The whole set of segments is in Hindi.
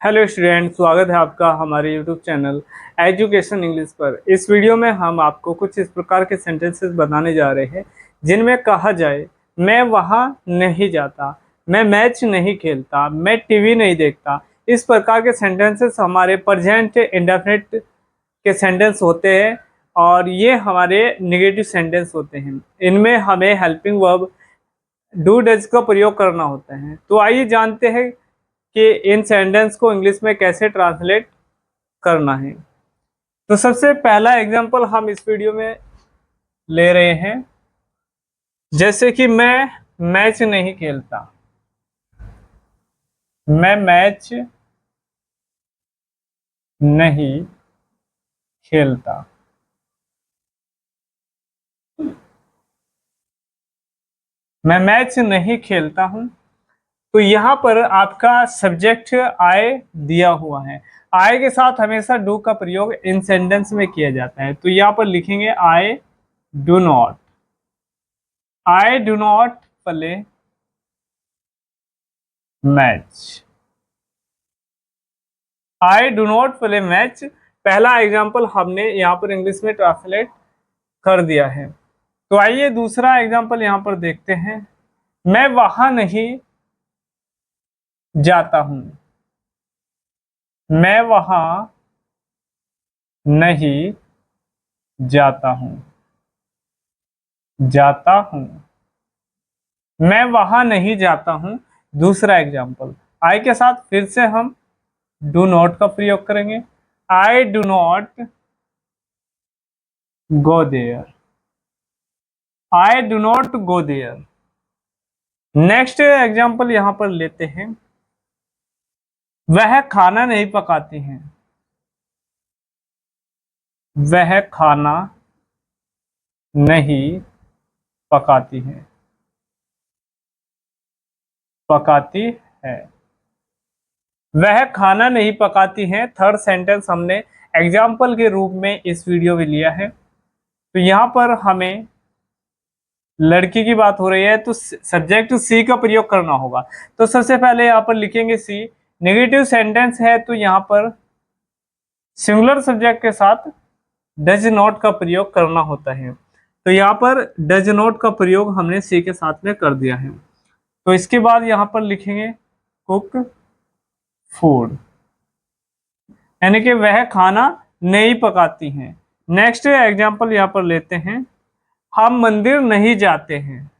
हेलो स्टूडेंट, स्वागत है आपका हमारे यूट्यूब चैनल एजुकेशन इंग्लिश पर। इस वीडियो में हम आपको कुछ इस प्रकार के सेंटेंसेस बताने जा रहे हैं जिनमें कहा जाए मैं वहाँ नहीं जाता, मैं मैच नहीं खेलता, मैं टीवी नहीं देखता। इस प्रकार के सेंटेंसेस हमारे प्रेजेंट इंडेफिनिट के सेंटेंस होते हैं और ये हमारे नेगेटिव सेंटेंस होते हैं। इनमें हमें हेल्पिंग वर्ब डू डज का प्रयोग करना होता है। तो आइए जानते हैं कि इन सेंटेंस को इंग्लिश में कैसे ट्रांसलेट करना है। तो सबसे पहला एग्जांपल हम इस वीडियो में ले रहे हैं, जैसे कि मैं मैच नहीं खेलता, मैं मैच नहीं खेलता। मैं मैच नहीं खेलता हूं। तो यहाँ पर आपका सब्जेक्ट आई दिया हुआ है। आई के साथ हमेशा डू का प्रयोग इन सेंटेंस में किया जाता है। तो यहाँ पर लिखेंगे आई do not, I do not play match, I do not play match. पहला एग्जाम्पल हमने यहाँ पर इंग्लिश में ट्रांसलेट कर दिया है। तो आइए दूसरा एग्जाम्पल यहाँ पर देखते हैं। मैं वहां नहीं जाता हूं, मैं वहां नहीं जाता हूं, जाता हूं, मैं वहां नहीं जाता हूं। दूसरा एग्जाम्पल आई के साथ फिर से हम डू नॉट का प्रयोग करेंगे। I do not go there, I do not go there. Next example यहां पर लेते हैं। वह खाना नहीं पकाती हैं, वह खाना नहीं पकाती हैं, पकाती है, वह खाना नहीं पकाती हैं। थर्ड सेंटेंस हमने एग्जाम्पल के रूप में इस वीडियो में लिया है। तो यहाँ पर हमें लड़की की बात हो रही है तो सब्जेक्ट सी का प्रयोग करना होगा। तो सबसे पहले यहाँ पर लिखेंगे सी। नेगेटिव सेंटेंस है तो यहाँ पर सिंगुलर सब्जेक्ट के साथ डज नॉट का प्रयोग करना होता है। तो यहाँ पर डज नॉट का प्रयोग हमने सी के साथ में कर दिया है। तो इसके बाद यहाँ पर लिखेंगे कुक फूड, यानी कि वह खाना नहीं पकाती हैं। नेक्स्ट एग्जाम्पल यहाँ पर लेते हैं। हम मंदिर नहीं जाते हैं,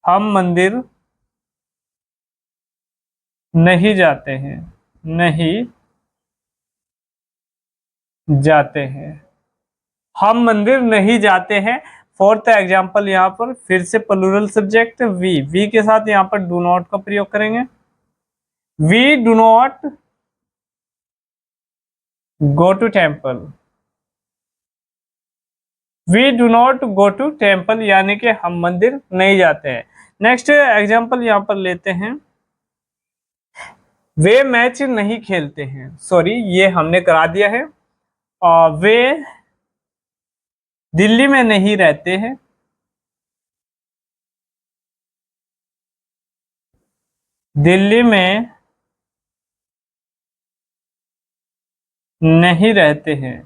हम मंदिर नहीं जाते हैं, नहीं जाते हैं, हम मंदिर नहीं जाते हैं। फोर्थ एग्जाम्पल यहाँ पर फिर से प्लूरल सब्जेक्ट वी के साथ यहाँ पर डू नॉट का प्रयोग करेंगे। We do not go to temple, we do not go to temple, यानी कि हम मंदिर नहीं जाते हैं। नेक्स्ट एग्जाम्पल यहाँ पर लेते हैं। वे मैच नहीं खेलते हैं, सॉरी ये हमने करा दिया है। और वे दिल्ली में नहीं रहते हैं, दिल्ली में नहीं रहते हैं,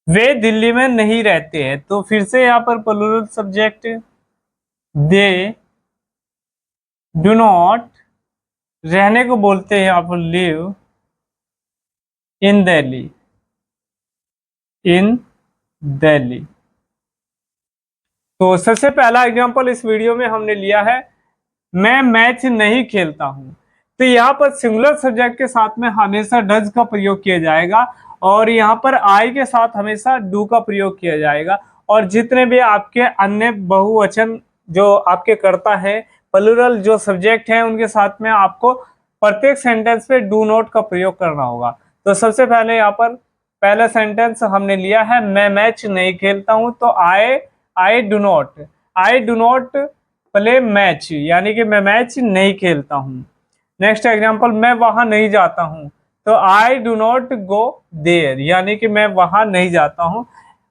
वे दिल्ली में नहीं रहते हैं। तो फिर से यहाँ पर plural subject they do not, रहने को बोलते हैं आप live in Delhi, in Delhi. तो सबसे पहला एग्जांपल इस वीडियो में हमने लिया है, मैं मैच नहीं खेलता हूं। तो यहाँ पर सिंगुलर सब्जेक्ट के साथ में हमेशा डज का प्रयोग किया जाएगा और यहाँ पर आई के साथ हमेशा डू का प्रयोग किया जाएगा। और जितने भी आपके अन्य बहुवचन जो आपके कर्ता है, प्लूरल जो सब्जेक्ट हैं, उनके साथ में आपको प्रत्येक सेंटेंस पे डू नॉट का प्रयोग करना होगा। तो सबसे पहले यहाँ पर पहला सेंटेंस हमने लिया है, मैं मैच नहीं खेलता हूं। तो I do not, I do not play match, यानी कि मैं मैच नहीं खेलता हूं। नेक्स्ट एग्जांपल, मैं वहां नहीं जाता हूं। तो I do not go there, यानी कि मैं वहां नहीं जाता हूं।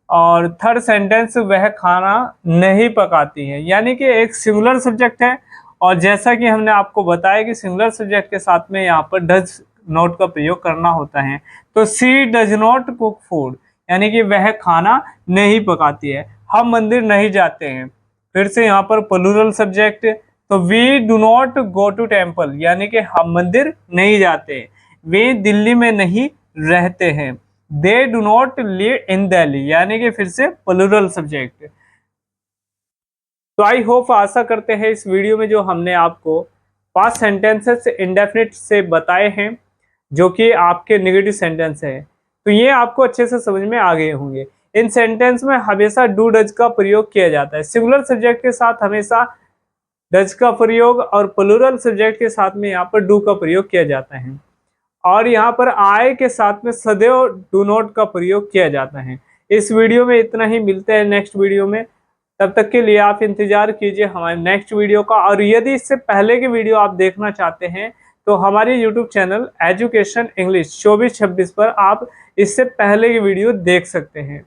और थर्ड सेंटेंस, वह खाना नहीं पकाती है, यानी कि एक सिंगुलर सब्जेक्ट है और जैसा कि हमने आपको बताया कि सिंगुलर सब्जेक्ट के साथ में यहाँ पर डज नोट का प्रयोग करना होता है। तो सी डज नॉट कुक फूड, यानी कि वह खाना नहीं पकाती है। हम मंदिर नहीं जाते हैं। फिर से यहाँ पर प्लूरल सब्जेक्ट, तो we do not go to temple, यानी कि हम मंदिर नहीं जाते। वे दिल्ली में नहीं रहते हैं। दे do not live in Delhi, यानी कि फिर से प्लूरल सब्जेक्ट। तो आई होप, आशा करते हैं इस वीडियो में जो हमने आपको पास्ट सेंटेंसेस इंडेफिनिट से बताए हैं, जो कि आपके नेगेटिव सेंटेंस है, तो ये आपको अच्छे से समझ में आ गए होंगे। इन सेंटेंस में हमेशा डू डज का प्रयोग किया जाता है। सिंगुलर सब्जेक्ट के साथ हमेशा डज का प्रयोग और प्लूरल सब्जेक्ट के साथ में यहाँ पर डू का प्रयोग किया जाता है। और यहाँ पर आई के साथ में सदैव डू नॉट का प्रयोग किया जाता है। इस वीडियो में इतना ही, मिलते हैं नेक्स्ट वीडियो में। तब तक के लिए आप इंतजार कीजिए हमारे नेक्स्ट वीडियो का। और यदि इससे पहले की वीडियो आप देखना चाहते हैं तो हमारे यूट्यूब चैनल एजुकेशन इंग्लिश 2426 पर आप इससे पहले की वीडियो देख सकते हैं।